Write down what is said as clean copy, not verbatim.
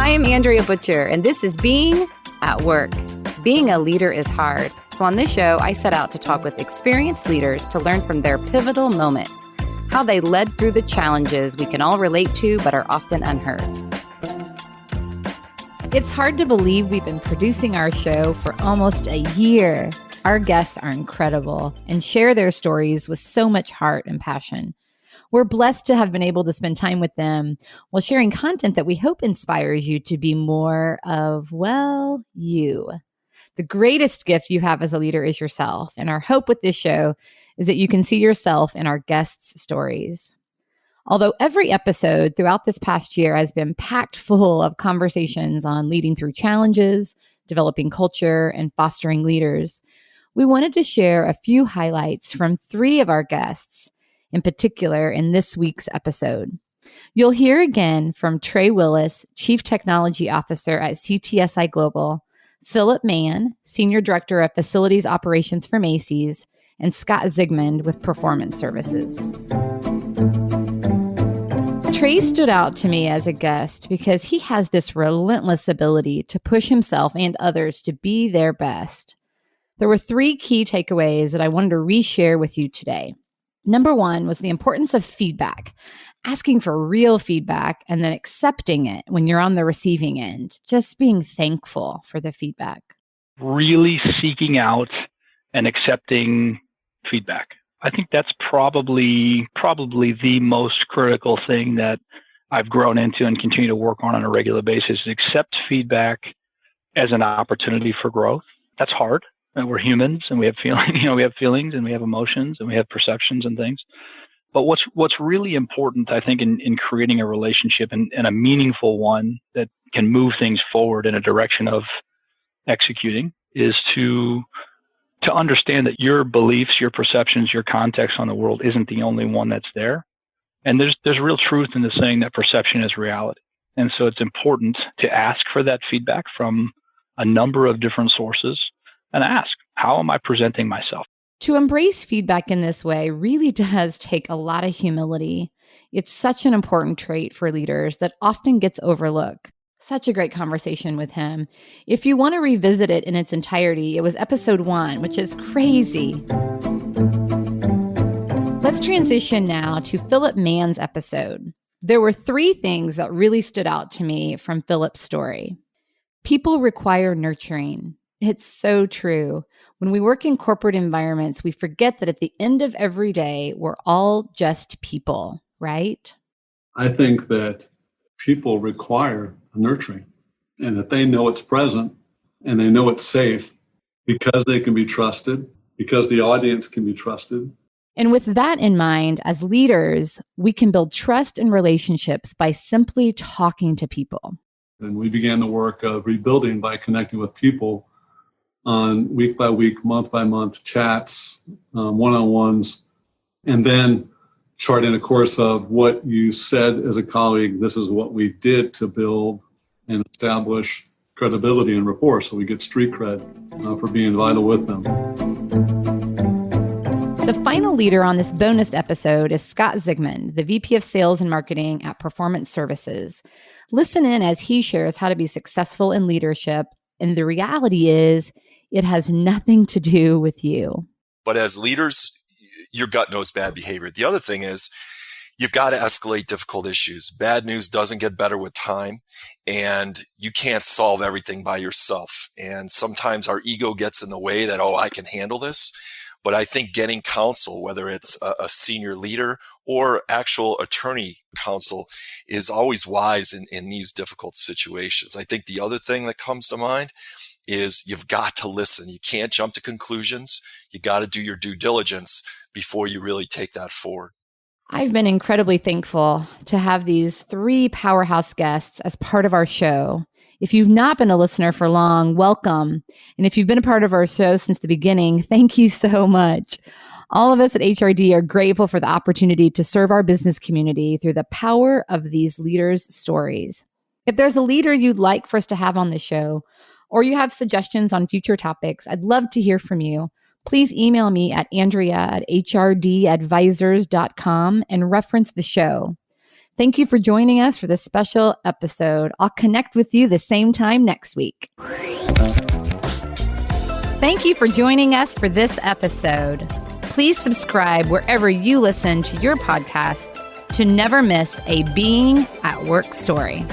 I'm Andrea Butcher, and this is Being at Work. Being a leader is hard. So on this show, I set out to talk with experienced leaders to learn from their pivotal moments, how they led through the challenges we can all relate to but are often unheard. It's hard to believe we've been producing our show for almost a year. Our guests are incredible and share their stories with so much heart and passion. We're blessed to have been able to spend time with them while sharing content that we hope inspires you to be more of, well, you. The greatest gift you have as a leader is yourself. And our hope with this show is that you can see yourself in our guests' stories. Although every episode throughout this past year has been packed full of conversations on leading through challenges, developing culture, and fostering leaders, we wanted to share a few highlights from 3 of our guests, in particular in this week's episode. You'll hear again from Trey Willis, Chief Technology Officer at CTSI Global, Philip Mann, Senior Director of Facilities Operations for Macy's, and Scott Zigmund with Performance Services. Trey stood out to me as a guest because he has this relentless ability to push himself and others to be their best. There were 3 key takeaways that I wanted to reshare with you today. Number 1 was the importance of feedback, asking for real feedback and then accepting it when you're on the receiving end, just being thankful for the feedback. Really seeking out and accepting feedback. I think that's probably the most critical thing that I've grown into and continue to work on a regular basis. Accept feedback as an opportunity for growth. That's hard. And we're humans and we have feelings and we have emotions and we have perceptions and things. But what's really important, I think, in creating a relationship and a meaningful one that can move things forward in a direction of executing is to understand that your beliefs, your perceptions, your context on the world isn't the only one that's there. And there's real truth in the saying that perception is reality. And so it's important to ask for that feedback from a number of different sources and ask, how am I presenting myself? To embrace feedback in this way really does take a lot of humility. It's such an important trait for leaders that often gets overlooked. Such a great conversation with him. If you want to revisit it in its entirety, it was episode 1, which is crazy. Let's transition now to Philip Mann's episode. There were 3 things that really stood out to me from Philip's story. People require nurturing. It's so true. When we work in corporate environments, we forget that at the end of every day, we're all just people, right? I think that people require nurturing and that they know it's present and they know it's safe because they can be trusted, because the audience can be trusted. And with that in mind, as leaders, we can build trust and relationships by simply talking to people. And we began the work of rebuilding by connecting with people on week by week, month by month chats, one-on-ones, and then charting a course of what you said as a colleague. This is what we did to build and establish credibility and rapport, so we get street cred for being vital with them. The final leader on this bonus episode is Scott Zigmund, the VP of Sales and Marketing at Performance Services. Listen in as he shares how to be successful in leadership, and the reality is, it has nothing to do with you. But as leaders, your gut knows bad behavior. The other thing is you've got to escalate difficult issues. Bad news doesn't get better with time, and you can't solve everything by yourself. And sometimes our ego gets in the way that, I can handle this. But I think getting counsel, whether it's a senior leader or actual attorney counsel, is always wise in these difficult situations. I think the other thing that comes to mind is you've got to listen. You can't jump to conclusions. You got to do your due diligence before you really take that forward. I've been incredibly thankful to have these 3 powerhouse guests as part of our show. If you've not been a listener for long, welcome. And if you've been a part of our show since the beginning, thank you so much. All of us at HRD are grateful for the opportunity to serve our business community through the power of these leaders' stories. If there's a leader you'd like for us to have on the show, or you have suggestions on future topics, I'd love to hear from you. Please email me at Andrea@HRDadvisors.com and reference the show. Thank you for joining us for this special episode. I'll connect with you the same time next week. Thank you for joining us for this episode. Please subscribe wherever you listen to your podcast to never miss a Being at Work story.